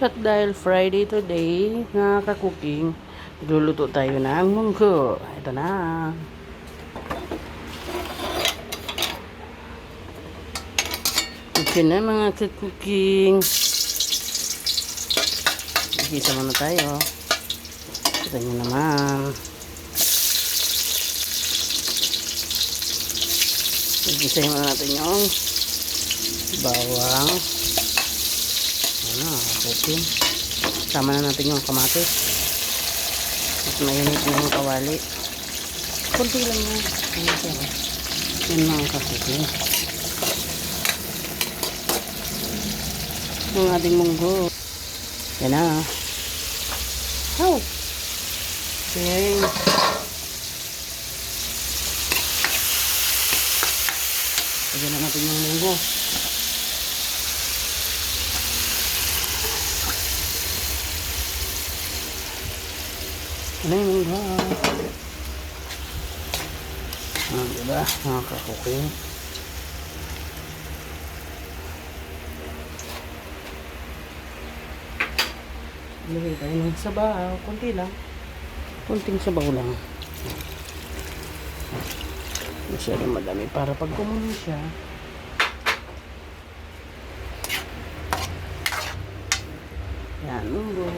At dahil Friday today, mga ka-cooking, magluluto tayo ng munggo. Ito na. Ito na mga ka-cooking. Igisa muna tayo. Ito nyo naman. Igisa muna natin yung bawang. Okay. Sama na natin yung kamatis. At mainit na yung kawali. Kunti lang yan. Yan mga kasukin. Yung ating munggo. Yan na. Oh! Okay. Lagyan na natin yung munggo. Ano yung munggo? Diba? Nakakakukin. Lagay tayo ng sabaw. Kunti lang. Kunting sabaw lang. Masyadong madami para pag kumulo siya. Yan, munggo.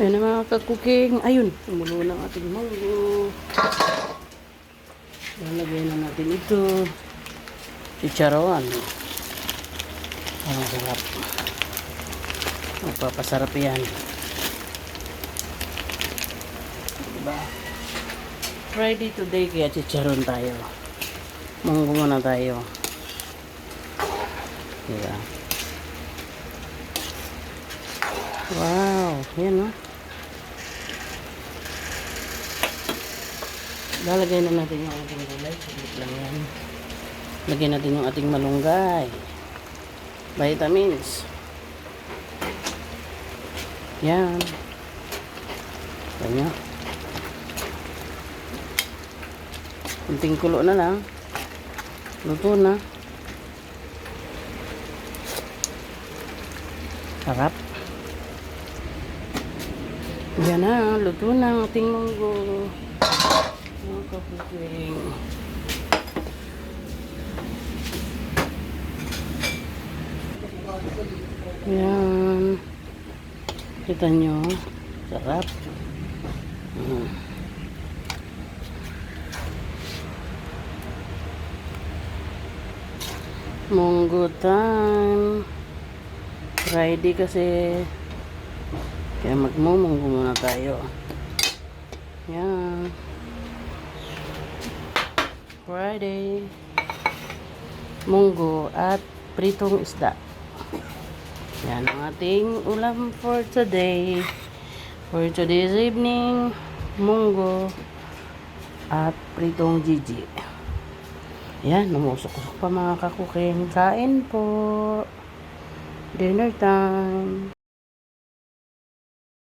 Ayan na mga ka-cooking. Ayun, tumulo ng ating munggo. Lalagay na natin ito. Chicharon. Ang sarap. Magpapasarap yan. Diba? Friday today kaya chicharon tayo. Munggo muna tayo. Diba? Wow, yan o. Lalagay na natin yung ating gulay. Saglit lang yan. Lagyan natin yung ating malunggay. Vitamins. Yan. Ganyan. Kunting kulo na lang. Luto na. Sarap. Yan na. Luto na ang ating munggo. Ang kaputing. Yan. Kita nyo. Sarap. Munggo time. Friday kasi. Kaya magmumunggo muna tayo. Yan. Friday. Munggo at pritong isda. Yan ang ating ulam for today. For today's evening, munggo at pritong Gigi. Yan, namusok-usok pa mga kakuking. Kain po. Dinner time.